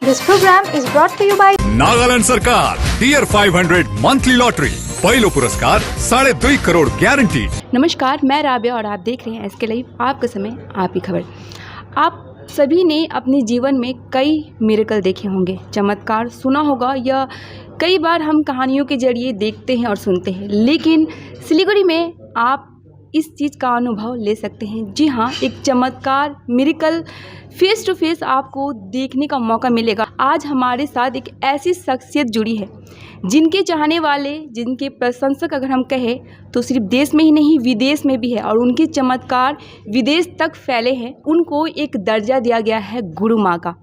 This program is brought to you by Nagaland सरकार tier 500 monthly lottery पहलो पुरस्कार 2.5 crore guarantee. नमस्कार, मैं राबिया और आप देख रहे हैं एसके लाइव। आपका समय, आप ही खबर। आप सभी ने अपने जीवन में कई मिरेकल देखे होंगे, चमत्कार सुना होगा या कई बार हम कहानियों के जरिए देखते हैं और सुनते हैं। लेकिन सिलीगुड़ी में आप इस चीज़ का अनुभव ले सकते हैं। जी हाँ, एक चमत्कार मिरेकल फेस टू फेस आपको देखने का मौका मिलेगा। आज हमारे साथ एक ऐसी शख्सियत जुड़ी है जिनके चाहने वाले, जिनके प्रशंसक अगर हम कहें तो सिर्फ देश में ही नहीं विदेश में भी है, और उनके चमत्कार विदेश तक फैले हैं। उनको एक दर्जा दिया गया है गुरु माँ का।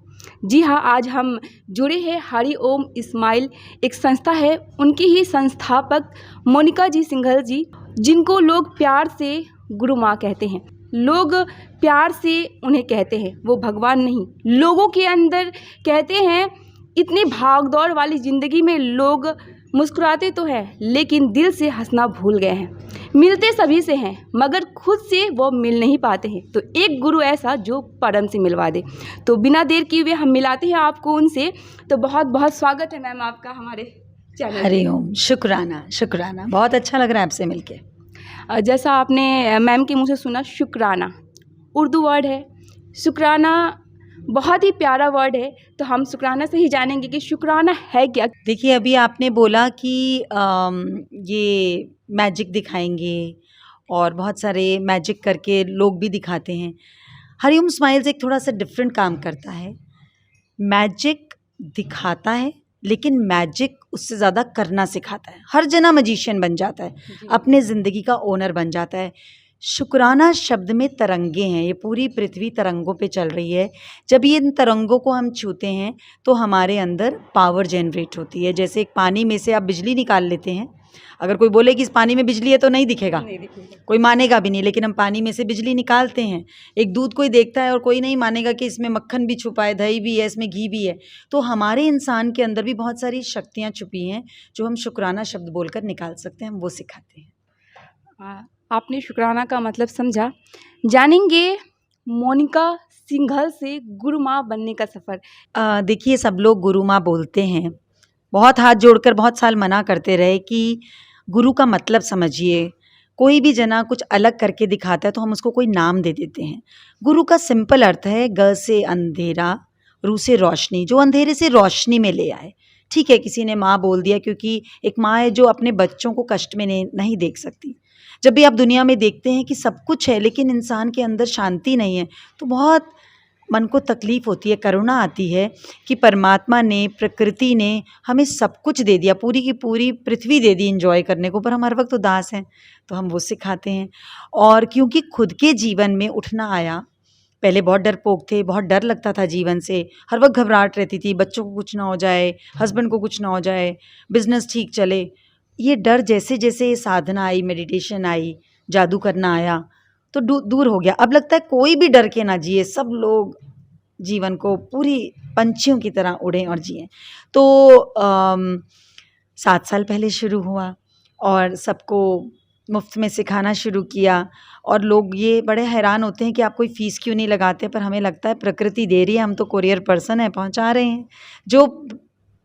जी हाँ, आज हम जुड़े हैं हरि ओम स्माइल, एक संस्था है, उनकी ही संस्थापक मोनिका जी सिंघल जी, जिनको लोग प्यार से गुरु माँ कहते हैं। लोग प्यार से उन्हें कहते हैं, वो भगवान नहीं। लोगों के अंदर कहते हैं, इतनी भागदौड़ वाली ज़िंदगी में लोग मुस्कुराते तो हैं लेकिन दिल से हंसना भूल गए हैं। मिलते सभी से हैं मगर खुद से वो मिल नहीं पाते हैं। तो एक गुरु ऐसा जो परम से मिलवा दे। तो बिना देर किए हुए हम मिलाते हैं आपको उनसे। तो बहुत बहुत स्वागत है मैम आपका हमारे चैनल। हरि ओम। शुक्राना शुक्राना, बहुत अच्छा लग रहा है आपसे मिलके। जैसा आपने मैम के मुँह से सुना, शुक्राना उर्दू वर्ड है। शुक्राना बहुत ही प्यारा वर्ड है, तो हम शुक्राना से ही जानेंगे कि शुक्राना है क्या। देखिए, अभी आपने बोला कि ये मैजिक दिखाएंगे और बहुत सारे मैजिक करके लोग भी दिखाते हैं। हरिओम स्माइल्स एक थोड़ा सा डिफरेंट काम करता है। मैजिक दिखाता है लेकिन मैजिक उससे ज़्यादा करना सिखाता है। हर जना मजिशियन बन जाता है, अपने ज़िंदगी का ओनर बन जाता है। शुक्राना शब्द में तरंगे हैं, ये पूरी पृथ्वी तरंगों पे चल रही है। जब ये इन तरंगों को हम छूते हैं तो हमारे अंदर पावर जनरेट होती है। जैसे एक पानी में से आप बिजली निकाल लेते हैं, अगर कोई बोले कि इस पानी में बिजली है तो नहीं दिखेगा, कोई मानेगा भी नहीं, लेकिन हम पानी में से बिजली निकालते हैं। एक दूध कोई देखता है और कोई नहीं मानेगा कि इसमें मक्खन भी छुपा है, दही भी है, इसमें घी भी है। तो हमारे इंसान के अंदर भी बहुत सारी शक्तियाँ छुपी हैं जो हम शुक्राना शब्द बोलकर निकाल सकते हैं, हम वो सिखाते हैं। आपने शुक्राना का मतलब समझा। जानेंगे मोनिका सिंघल से गुरु माँ बनने का सफ़र। देखिए, सब लोग गुरु माँ बोलते हैं, बहुत हाथ जोड़कर बहुत साल मना करते रहे कि गुरु का मतलब समझिए। कोई भी जना कुछ अलग करके दिखाता है तो हम उसको कोई नाम दे देते हैं। गुरु का सिंपल अर्थ है ग से अंधेरा, रू से रोशनी, जो अंधेरे से रोशनी में ले आए। ठीक है, किसी ने माँ बोल दिया क्योंकि एक माँ है जो अपने बच्चों को कष्ट में नहीं देख सकती। जब भी आप दुनिया में देखते हैं कि सब कुछ है लेकिन इंसान के अंदर शांति नहीं है तो बहुत मन को तकलीफ़ होती है, करुणा आती है कि परमात्मा ने, प्रकृति ने हमें सब कुछ दे दिया, पूरी की पूरी पृथ्वी दे दी एंजॉय करने को, पर हम हर वक्त उदास हैं। तो हम वो सिखाते हैं। और क्योंकि खुद के जीवन में उठना आया, पहले बहुत डरपोक थे, बहुत डर लगता था जीवन से, हर वक्त घबराहट रहती थी, बच्चों को कुछ ना हो जाए, हस्बैंड को कुछ ना हो जाए, बिजनेस ठीक चले। ये डर जैसे जैसे साधना आई, मेडिटेशन आई, जादू करना आया तो दूर हो गया। अब लगता है कोई भी डर के ना जिए, सब लोग जीवन को पूरी पंछियों की तरह उड़ें और जिएं। तो 7 साल पहले शुरू हुआ और सबको मुफ्त में सिखाना शुरू किया। और लोग ये बड़े हैरान होते हैं कि आप कोई फ़ीस क्यों नहीं लगाते, पर हमें लगता है प्रकृति दे रही है, हम तो कोरियर पर्सन हैं, पहुंचा रहे हैं।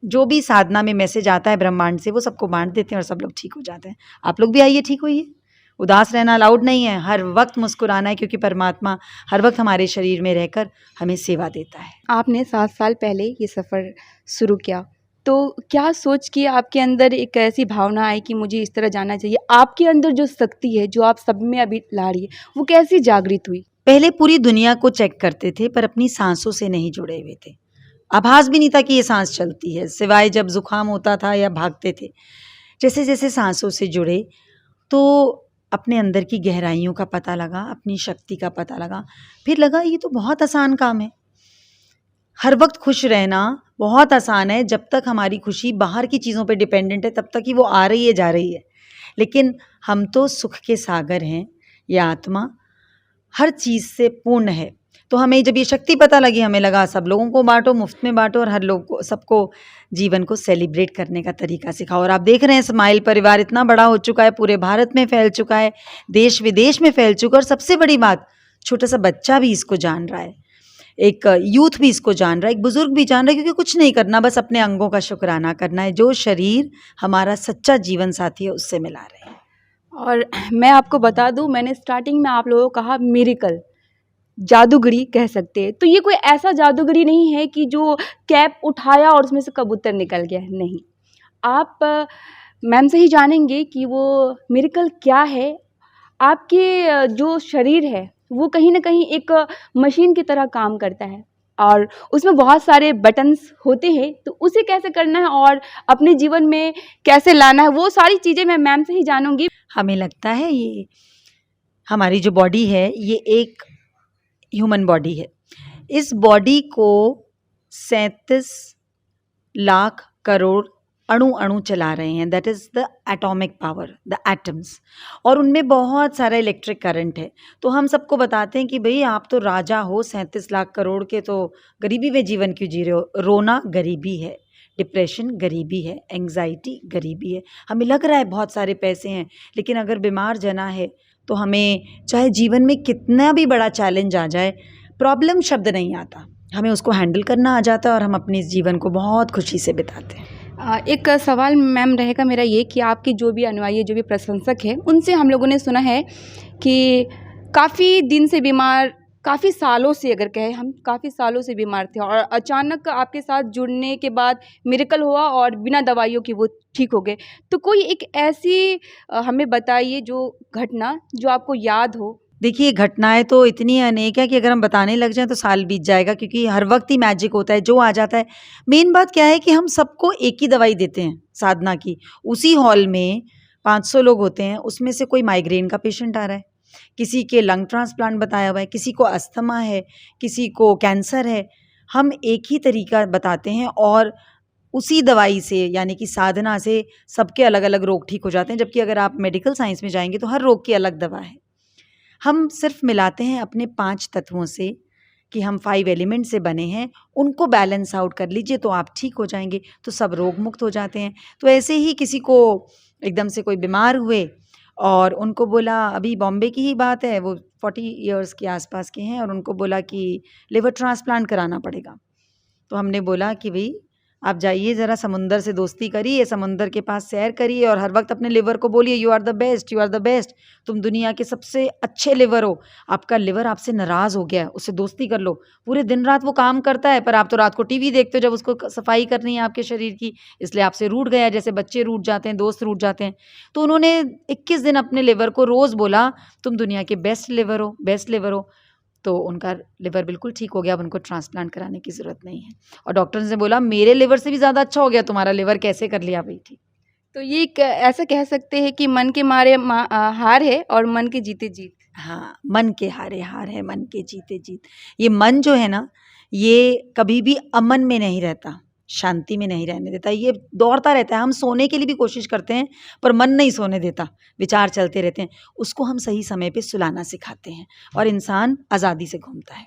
जो भी साधना में मैसेज आता है ब्रह्मांड से वो सबको बांट देते हैं और सब लोग ठीक हो जाते हैं। आप लोग भी आइए, ठीक होइए। उदास रहना अलाउड नहीं है, हर वक्त मुस्कुराना है क्योंकि परमात्मा हर वक्त हमारे शरीर में रहकर हमें सेवा देता है। आपने 7 साल पहले ये सफ़र शुरू किया, तो क्या सोच के आपके अंदर एक ऐसी भावना आई कि मुझे इस तरह जाना चाहिए? आपके अंदर जो शक्ति है जो आप सब में अभी ला रही है, वो कैसी जागृत हुई? पहले पूरी दुनिया को चेक करते थे पर अपनी सांसों से नहीं जुड़े हुए थे। आभास भी नहीं था कि ये सांस चलती है, सिवाय जब जुकाम होता था या भागते थे। जैसे जैसे सांसों से जुड़े तो अपने अंदर की गहराइयों का पता लगा, अपनी शक्ति का पता लगा। फिर लगा ये तो बहुत आसान काम है, हर वक्त खुश रहना बहुत आसान है। जब तक हमारी खुशी बाहर की चीज़ों पे डिपेंडेंट है तब तक ही वो आ रही है, जा रही है। लेकिन हम तो सुख के सागर हैं, ये आत्मा हर चीज़ से पूर्ण है। तो हमें जब ये शक्ति पता लगी, हमें लगा सब लोगों को बांटो, मुफ्त में बांटो और हर लोग को, सबको जीवन को सेलिब्रेट करने का तरीका सिखाओ। और आप देख रहे हैं स्माइल परिवार इतना बड़ा हो चुका है, पूरे भारत में फैल चुका है, देश विदेश में फैल चुका है। और सबसे बड़ी बात, छोटा सा बच्चा भी इसको जान रहा है। एक यूथ भी इसको जान रहा है, एक बुजुर्ग भी जान रहा है, क्योंकि कुछ नहीं करना, बस अपने अंगों का शुक्राना करना है जो शरीर हमारा सच्चा जीवन साथी है उससे मिला रहे हैं। और मैं आपको बता दूं, मैंने स्टार्टिंग में आप लोगों को कहा मिरेकल, जादूगरी कह सकते हैं। तो ये कोई ऐसा जादूगरी नहीं है कि जो कैप उठाया और उसमें से कबूतर निकल गया, नहीं। आप मैम से ही जानेंगे कि वो मिरेकल क्या है। आपके जो शरीर है वो कहीं ना कहीं एक मशीन की तरह काम करता है और उसमें बहुत सारे बटन्स होते हैं, तो उसे कैसे करना है और अपने जीवन में कैसे लाना है, वो सारी चीज़ें मैं मैम से ही जानूंगी। हमें लगता है ये हमारी जो बॉडी है ये एक ह्यूमन बॉडी है। इस बॉडी को 37 लाख करोड़ अणु अणु चला रहे हैं, that is the atomic power, the atoms, और उनमें बहुत सारा इलेक्ट्रिक करंट है। तो हम सबको बताते हैं कि भाई आप तो राजा हो 37 लाख करोड़ के, तो गरीबी में जीवन क्यों जी रहे हो। रोना गरीबी है, डिप्रेशन गरीबी है, एंग्जाइटी गरीबी है। हमें लग रहा है बहुत सारे पैसे हैं, लेकिन अगर बीमार जना है तो हमें चाहे जीवन में कितना भी बड़ा चैलेंज आ जाए, प्रॉब्लम शब्द नहीं आता, हमें उसको हैंडल करना आ जाता है और हम अपने इस जीवन को बहुत खुशी से बिताते हैं। एक सवाल मैम रहेगा मेरा ये कि आपके जो भी अनुयायी, जो भी प्रशंसक हैं, उनसे हम लोगों ने सुना है कि काफ़ी दिन से बीमार, काफ़ी सालों से, अगर कहें हम, काफ़ी सालों से बीमार थे और अचानक आपके साथ जुड़ने के बाद मिरेकल हुआ और बिना दवाइयों के वो ठीक हो गए। तो कोई एक ऐसी हमें बताइए जो घटना जो आपको याद हो। देखिए, घटनाएं तो इतनी अनेक है कि अगर हम बताने लग जाएं तो साल बीत जाएगा, क्योंकि हर वक्त ही मैजिक होता है, जो आ जाता है। मेन बात क्या है कि हम सबको एक ही दवाई देते हैं साधना की। उसी हॉल में 500 लोग होते हैं, उसमें से कोई माइग्रेन का पेशेंट आ रहा है, किसी के लंग ट्रांसप्लांट बताया हुआ है, किसी को अस्थमा है, किसी को कैंसर है। हम एक ही तरीका बताते हैं और उसी दवाई से, यानी कि साधना से, सबके अलग अलग रोग ठीक हो जाते हैं। जबकि अगर आप मेडिकल साइंस में जाएंगे तो हर रोग की अलग दवा है। हम सिर्फ मिलाते हैं अपने 5 तत्वों से कि हम 5 एलिमेंट से बने हैं, उनको बैलेंस आउट कर लीजिए तो आप ठीक हो जाएंगे, तो सब रोग मुक्त हो जाते हैं। तो ऐसे ही किसी को एकदम से कोई बीमार हुए और उनको बोला, अभी बॉम्बे की ही बात है, वो 40 इयर्स के आसपास के हैं, और उनको बोला कि लिवर ट्रांसप्लांट कराना पड़ेगा। तो हमने बोला कि भाई आप जाइए, ज़रा समुंदर से दोस्ती करिए, समुंदर के पास सैर करिए और हर वक्त अपने लिवर को बोलिए, you are the best, you are the best, तुम दुनिया के सबसे अच्छे लिवर हो। आपका लिवर आपसे नाराज़ हो गया है, उससे दोस्ती कर लो। पूरे दिन रात वो काम करता है, पर आप तो रात को टीवी देखते हो जब उसको सफाई करनी है आपके शरीर की, इसलिए आपसे रूठ गया, जैसे बच्चे रूठ जाते हैं, दोस्त रूठ जाते हैं। तो उन्होंने 21 दिन अपने लिवर को रोज़ बोला, तुम दुनिया के बेस्ट लिवर हो, बेस्ट लिवर हो। तो उनका लिवर बिल्कुल ठीक हो गया, अब उनको ट्रांसप्लांट कराने की ज़रूरत नहीं है। और डॉक्टर ने बोला, मेरे लिवर से भी ज़्यादा अच्छा हो गया तुम्हारा लिवर, कैसे कर लिया भाई ठीक। तो ये ऐसा कह सकते हैं कि मन के मारे हार है और मन के जीते जीत। हाँ, मन के हारे हार है, मन के जीते जीत। ये मन जो है ना, ये कभी भी अमन में नहीं रहता, शांति में नहीं रहने देता, ये दौड़ता रहता है। हम सोने के लिए भी कोशिश करते हैं पर मन नहीं सोने देता, विचार चलते रहते हैं। उसको हम सही समय पे सुलाना सिखाते हैं और इंसान आज़ादी से घूमता है।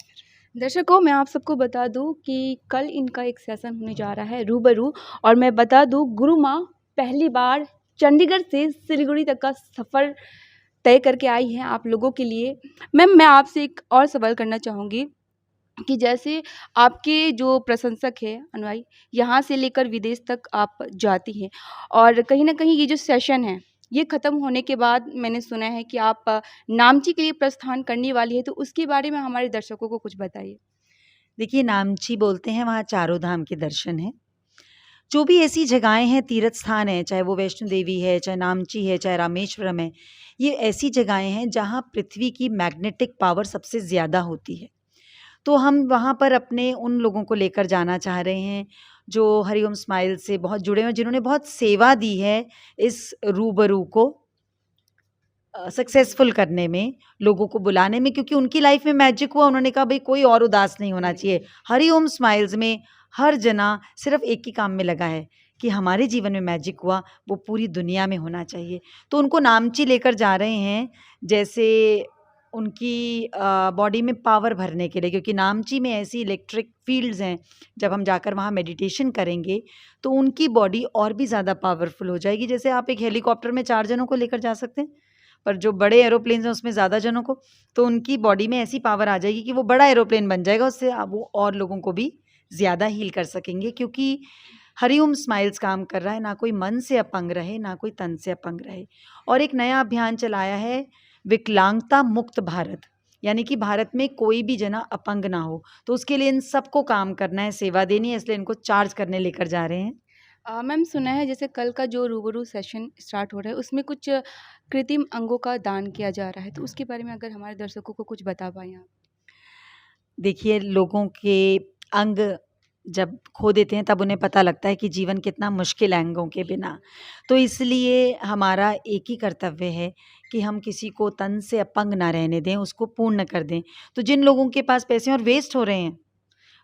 दर्शकों, मैं आप सबको बता दूं कि कल इनका एक सेशन होने जा रहा है रूबरू, और मैं बता दूं गुरु माँ पहली बार चंडीगढ़ से सिलीगुड़ी तक का सफ़र तय करके आई हैं आप लोगों के लिए। मैम, मैं आपसे एक और सवाल करना चाहूँगी कि जैसे आपके जो प्रशंसक हैं, अनुयायी, यहाँ से लेकर विदेश तक आप जाती हैं, और कहीं ना कहीं ये जो सेशन है ये ख़त्म होने के बाद मैंने सुना है कि आप नामची के लिए प्रस्थान करने वाली है, तो उसके बारे में हमारे दर्शकों को कुछ बताइए। देखिए, नामची बोलते हैं, वहाँ चारों धाम के दर्शन हैं। जो भी ऐसी जगहें हैं, तीर्थ स्थान है, चाहे वो वैष्णो देवी है, चाहे नामची है, चाहे रामेश्वरम है, ये ऐसी जगहें हैं जहाँ पृथ्वी की मैग्नेटिक पावर सबसे ज़्यादा होती है। तो हम वहाँ पर अपने उन लोगों को लेकर जाना चाह रहे हैं जो हरिओम स्माइल से बहुत जुड़े हैं, जिन्होंने बहुत सेवा दी है इस रूबरू को सक्सेसफुल करने में, लोगों को बुलाने में, क्योंकि उनकी लाइफ में मैजिक हुआ। उन्होंने कहा भाई कोई और उदास नहीं होना चाहिए। हरिओम स्माइल्स में हर जना सिर्फ एक ही काम में लगा है कि हमारे जीवन में मैजिक हुआ वो पूरी दुनिया में होना चाहिए। तो उनको नामची लेकर जा रहे हैं, जैसे उनकी बॉडी में पावर भरने के लिए, क्योंकि नामची में ऐसी इलेक्ट्रिक फील्ड्स हैं, जब हम जाकर वहाँ मेडिटेशन करेंगे तो उनकी बॉडी और भी ज़्यादा पावरफुल हो जाएगी। जैसे आप एक हेलीकॉप्टर में 4 जनों को लेकर जा सकते हैं, पर जो बड़े एरोप्लेन हैं उसमें ज़्यादा जनों को, तो उनकी बॉडी में ऐसी पावर आ जाएगी कि वो बड़ा एरोप्लेन बन जाएगा, उससे वो और लोगों को भी ज़्यादा हील कर सकेंगे। क्योंकि हरिओम स्माइल्स काम कर रहा है, ना कोई मन से अपंग रहे ना कोई तन से अपंग रहे। और एक नया अभियान चलाया है विकलांगता मुक्त भारत, यानी कि भारत में कोई भी जना अपंग ना हो। तो उसके लिए इन सबको काम करना है, सेवा देनी है, इसलिए इनको चार्ज करने लेकर जा रहे हैं। मैम सुना है जैसे कल का जो रूबरू सेशन स्टार्ट हो रहा है उसमें कुछ कृत्रिम अंगों का दान किया जा रहा है, तो उसके बारे में अगर हमारे दर्शकों को कुछ बता पाएँ आप। देखिए, लोगों के अंग जब खो देते हैं तब उन्हें पता लगता है कि जीवन कितना मुश्किल है अंगों के बिना। तो इसलिए हमारा एक ही कर्तव्य है कि हम किसी को तन से अपंग ना रहने दें, उसको पूर्ण कर दें। तो जिन लोगों के पास पैसे और वेस्ट हो रहे हैं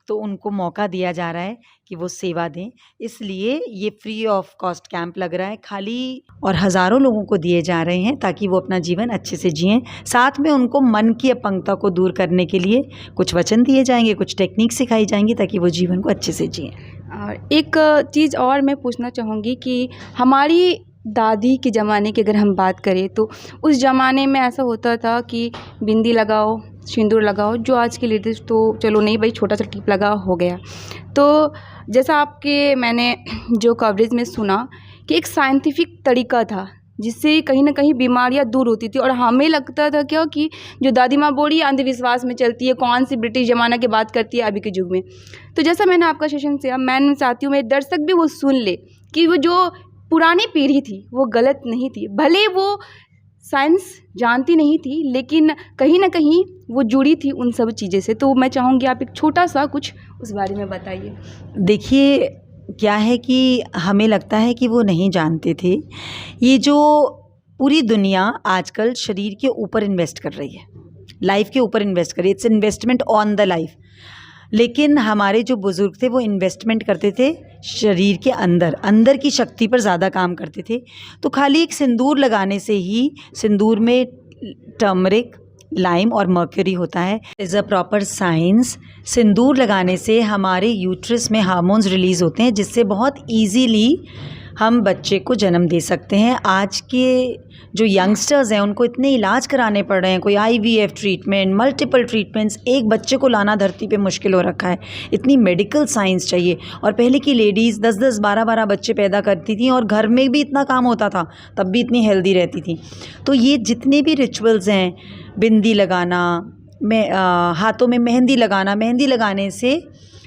तो उनको मौका दिया जा रहा है कि वो सेवा दें। इसलिए ये फ्री ऑफ कॉस्ट कैंप लग रहा है खाली, और हज़ारों लोगों को दिए जा रहे हैं ताकि वो अपना जीवन अच्छे से जिएँ। साथ में उनको मन की अपंगता को दूर करने के लिए कुछ वचन दिए जाएंगे, कुछ टेक्निक सिखाई जाएंगी ताकि वो जीवन को अच्छे से जिएँ। और एक चीज़ और मैं पूछना चाहूँगी कि हमारी दादी के ज़माने की अगर हम बात करें तो उस ज़माने में ऐसा होता था कि बिंदी लगाओ, सिंदूर लगाओ, जो आज की लेडीज़ तो चलो नहीं भाई छोटा सा टिप लगा हो गया। तो जैसा आपके मैंने जो कवरेज में सुना कि एक साइंटिफिक तरीका था जिससे कहीं ना कहीं बीमारियां दूर होती थी, और हमें लगता था क्या कि जो दादी माँ बोली अंधविश्वास में चलती है, कौन सी ब्रिटिश ज़माना की बात करती है अभी के युग में। तो जैसा मैंने आपका सेशन से मैं चाहती हूँ मेरे दर्शक भी वो सुन ले कि वो जो पुरानी पीढ़ी थी वो गलत नहीं थी, भले वो साइंस जानती नहीं थी लेकिन कहीं ना कहीं वो जुड़ी थी उन सब चीज़ें से। तो मैं चाहूँगी आप एक छोटा सा कुछ उस बारे में बताइए। देखिए, क्या है कि हमें लगता है कि वो नहीं जानते थे। ये जो पूरी दुनिया आजकल शरीर के ऊपर इन्वेस्ट कर रही है, लाइफ के ऊपर इन्वेस्ट कर रही है, it's investment on the life. लेकिन हमारे जो बुज़ुर्ग थे वो इन्वेस्टमेंट करते थे शरीर के अंदर, अंदर की शक्ति पर ज़्यादा काम करते थे। तो खाली एक सिंदूर लगाने से ही, सिंदूर में टर्मरिक, लाइम और मर्क्यूरी होता है, इज़ अ प्रॉपर साइंस। सिंदूर लगाने से हमारे यूट्रस में हार्मोन्स रिलीज़ होते हैं जिससे बहुत ईजीली हम बच्चे को जन्म दे सकते हैं। आज के जो यंगस्टर्स हैं उनको इतने इलाज कराने पड़ रहे हैं, कोई IVF ट्रीटमेंट, मल्टीपल ट्रीटमेंट्स, एक बच्चे को लाना धरती पे मुश्किल हो रखा है। इतनी मेडिकल साइंस चाहिए। और पहले की लेडीज़ 10-10, 12-12 बच्चे पैदा करती थी और घर में भी इतना काम होता था, तब भी इतनी हेल्दी रहती थी। तो ये जितने भी रिचुअल्स हैं, बिंदी लगाना, हाथों में मेहंदी लगाना, मेहंदी लगाने से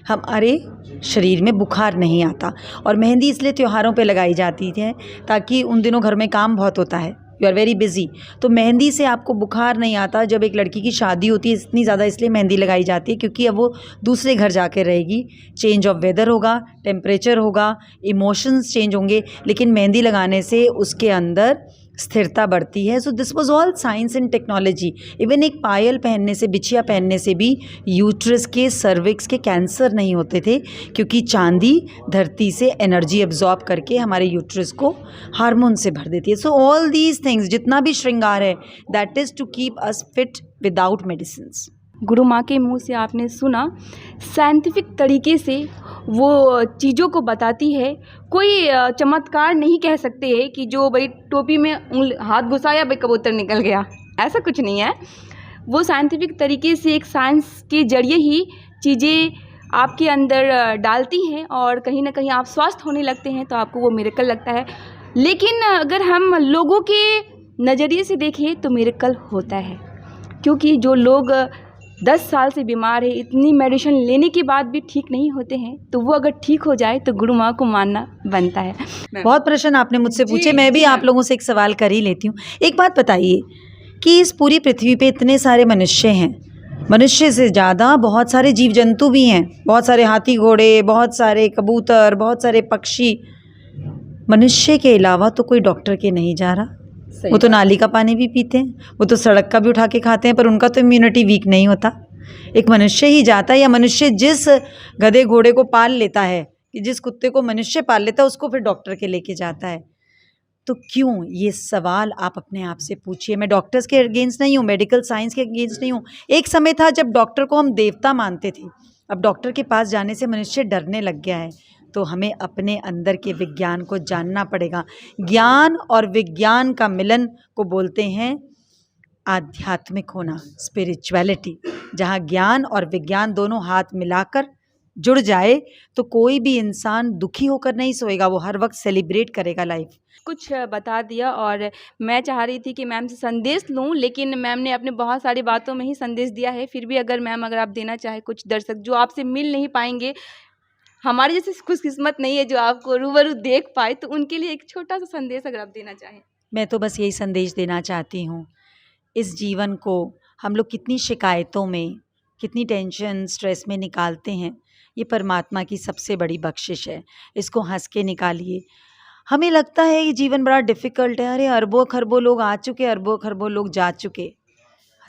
हमारे शरीर में बुखार नहीं आता। और मेहंदी इसलिए त्योहारों पे लगाई जाती है ताकि उन दिनों घर में काम बहुत होता है, यू आर वेरी बिजी, तो मेहंदी से आपको बुखार नहीं आता। जब एक लड़की की शादी होती है इतनी ज़्यादा इसलिए मेहंदी लगाई जाती है क्योंकि अब वो दूसरे घर जाके रहेगी, चेंज ऑफ वेदर होगा, टेम्परेचर होगा, इमोशंस चेंज होंगे, लेकिन मेहंदी लगाने से उसके अंदर स्थिरता बढ़ती है। So this was all science and technology. Even एक पायल पहनने से, बिछिया पहनने से भी यूट्रस के, सर्विक्स के कैंसर नहीं होते थे क्योंकि चांदी धरती से एनर्जी एब्जॉर्ब करके हमारे यूट्रस को हार्मोन से भर देती है। सो ऑल दीज थिंग्स, जितना भी श्रृंगार है, that is to keep us fit without medicines. गुरु माँ के मुंह से आपने सुना, साइंटिफिक तरीके से वो चीज़ों को बताती है। कोई चमत्कार नहीं कह सकते हैं कि जो भाई टोपी में हाथ घुसाया भाई कबूतर निकल गया, ऐसा कुछ नहीं है। वो साइंटिफिक तरीके से एक साइंस के जरिए ही चीज़ें आपके अंदर डालती हैं और कहीं ना कहीं आप स्वस्थ होने लगते हैं, तो आपको वो मिरेकल लगता है। लेकिन अगर हम लोगों के नज़रिए से देखें तो मिरेकल होता है, क्योंकि जो लोग 10 साल से बीमार है, इतनी मेडिसिन लेने के बाद भी ठीक नहीं होते हैं, तो वो अगर ठीक हो जाए तो गुरु माँ को मानना बनता है। बहुत प्रश्न आपने मुझसे पूछे, मैं भी आप लोगों से एक सवाल कर ही लेती हूँ। एक बात बताइए कि इस पूरी पृथ्वी पे इतने सारे मनुष्य हैं, मनुष्य से ज़्यादा बहुत सारे जीव जंतु भी हैं, बहुत सारे हाथी घोड़े, बहुत सारे कबूतर, बहुत सारे पक्षी। मनुष्य के अलावा तो कोई डॉक्टर के नहीं जा रहा। वो तो नाली का पानी भी पीते हैं, वो तो सड़क का भी उठा के खाते हैं, पर उनका तो इम्यूनिटी वीक नहीं होता। एक मनुष्य ही जाता है, या मनुष्य जिस गधे घोड़े को पाल लेता है, कि जिस कुत्ते को मनुष्य पाल लेता है उसको फिर डॉक्टर के लेके जाता है। तो क्यों, ये सवाल आप अपने आप से पूछिए। मैं डॉक्टर्स के अगेंस्ट नहीं हूँ, मेडिकल साइंस के अगेंस्ट नहीं हूँ। एक समय था जब डॉक्टर को हम देवता मानते थे, अब डॉक्टर के पास जाने से मनुष्य डरने लग गया है। तो हमें अपने अंदर के विज्ञान को जानना पड़ेगा। ज्ञान और विज्ञान का मिलन को बोलते हैं आध्यात्मिक होना, स्पिरिचुअलिटी। जहाँ ज्ञान और विज्ञान दोनों हाथ मिलाकर जुड़ जाए तो कोई भी इंसान दुखी होकर नहीं सोएगा, वो हर वक्त सेलिब्रेट करेगा लाइफ। कुछ बता दिया और मैं चाह रही थी कि मैम से संदेश लूं, लेकिन मैम ने अपने बहुत सारी बातों में ही संदेश दिया है। फिर भी अगर मैम अगर आप देना चाहे, कुछ दर्शक जो आपसे मिल नहीं पाएंगे, हमारे जैसे खुशकिस्मत नहीं है जो आपको रूबरू देख पाए, तो उनके लिए एक छोटा सा संदेश अगर आप देना चाहें। मैं तो बस यही संदेश देना चाहती हूँ, इस जीवन को हम लोग कितनी शिकायतों में, कितनी टेंशन स्ट्रेस में निकालते हैं, ये परमात्मा की सबसे बड़ी बख्शिश है। इसको हंस के निकालिए। हमें लगता है ये जीवन बड़ा डिफ़िकल्ट है, अरे अरबों खरबों लोग आ चुके, अरबों खरबों लोग जा चुके।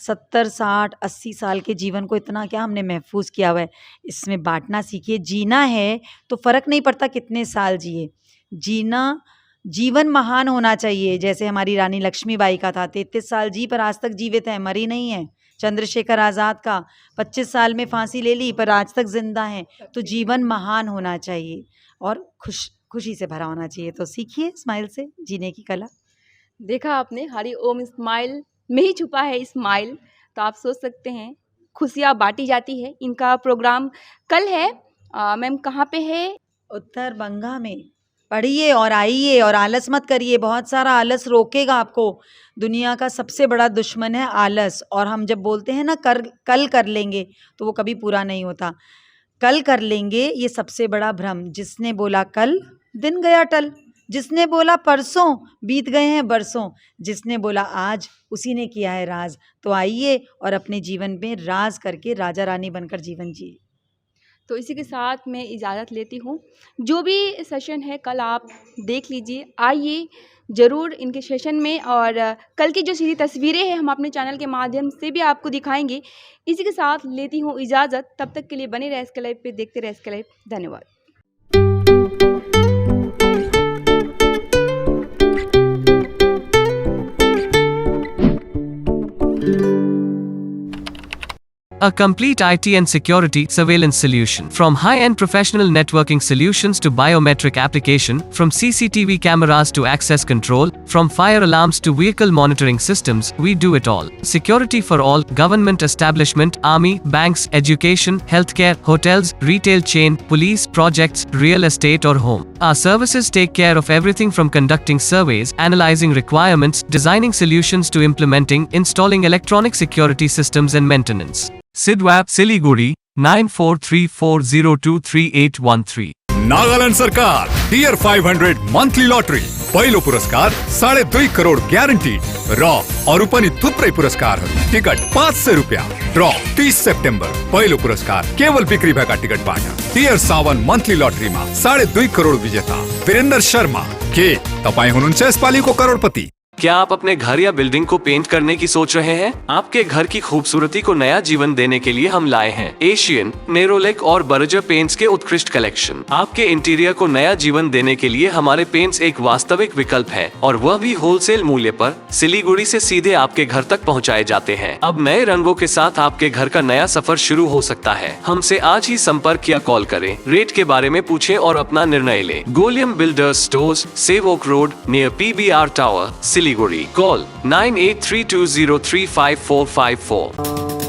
70 60 80 साल के जीवन को इतना क्या हमने महफूज किया हुआ है, इसमें बांटना सीखिए। जीना है तो फ़र्क नहीं पड़ता कितने साल जिए, जीना जीवन महान होना चाहिए। जैसे हमारी रानी लक्ष्मीबाई का था, 33 साल जी पर आज तक जीवित हैं, मरी नहीं है। चंद्रशेखर आज़ाद का 25 साल में फांसी ले ली पर आज तक जिंदा हैं। तो जीवन महान होना चाहिए और खुशी से भरा होना चाहिए। तो सीखिए स्माइल से जीने की कला। देखा आपने, हरी ओम स्माइल में ही छुपा है स्माइल। तो आप सोच सकते हैं खुशियाँ बांटी जाती है। इनका प्रोग्राम कल है। मैम कहाँ पे है? उत्तर बंगा में। पढ़िए और आइए और आलस मत करिए, बहुत सारा आलस रोकेगा आपको। दुनिया का सबसे बड़ा दुश्मन है आलस। और हम जब बोलते हैं ना कल कर लेंगे, तो वो कभी पूरा नहीं होता। कल कर लेंगे ये सबसे बड़ा भ्रम। जिसने बोला कल, दिन गया टल। जिसने बोला परसों, बीत गए हैं बरसों। जिसने बोला आज, उसी ने किया है राज। तो आइए और अपने जीवन में राज करके राजा रानी बनकर जीवन जिए। तो इसी के साथ मैं इजाज़त लेती हूँ। जो भी सेशन है कल आप देख लीजिए, आइए ज़रूर इनके सेशन में। और कल की जो सीधी तस्वीरें हैं हम अपने चैनल के माध्यम से भी आपको दिखाएंगे। इसी के साथ लेती हूँ इजाज़त। तब तक के लिए बने रहे SK लाइव पे, देखते रहे SK लाइव। धन्यवाद। A complete IT and security surveillance solution. From high-end professional networking solutions to biometric application, from CCTV cameras to access control, from fire alarms to vehicle monitoring systems, we do it all. Security for all, government establishment, army, banks, education, healthcare, hotels, retail chain, police, projects, real estate or home. Our services take care of everything from conducting surveys, analyzing requirements, designing solutions to implementing, installing electronic security systems and maintenance. Sidwap Siliguri 9434023813. Nagaland सरकार tier 500 monthly lottery पहिलो पुरस्कार 2.5 करोड़ ग्यारेन्टीड र अरू पनि थुप्रै पुरस्कारहरू। Ticket 500 रुपियाँ। ड्र 30 September. पहिलो पुरस्कार केवल बिक्री भएका टिकटबाट। टियर 7 मंथली लॉटरीमा 2.5 करोड़ विजेता वीरेन्द्र शर्मा। के तपाईँ हुनुहुन्छ यसपालिको करोडपति? क्या आप अपने घर या बिल्डिंग को पेंट करने की सोच रहे हैं? आपके घर की खूबसूरती को नया जीवन देने के लिए हम लाए हैं एशियन, नेरोलेक और बर्जर पेंट्स के उत्कृष्ट कलेक्शन। आपके इंटीरियर को नया जीवन देने के लिए हमारे पेंट्स एक वास्तविक विकल्प है, और वह भी होलसेल मूल्य पर सिलीगुड़ी से सीधे आपके घर तक पहुंचाए जाते हैं। अब नए रंगों के साथ आपके घर का नया सफर शुरू हो सकता है। हमसे आज ही संपर्क या कॉल करें, रेट के बारे में पूछें और अपना निर्णय लें। गोलियम builders stores, save oak road near PBR tower, Siliguri. Call 9832035454.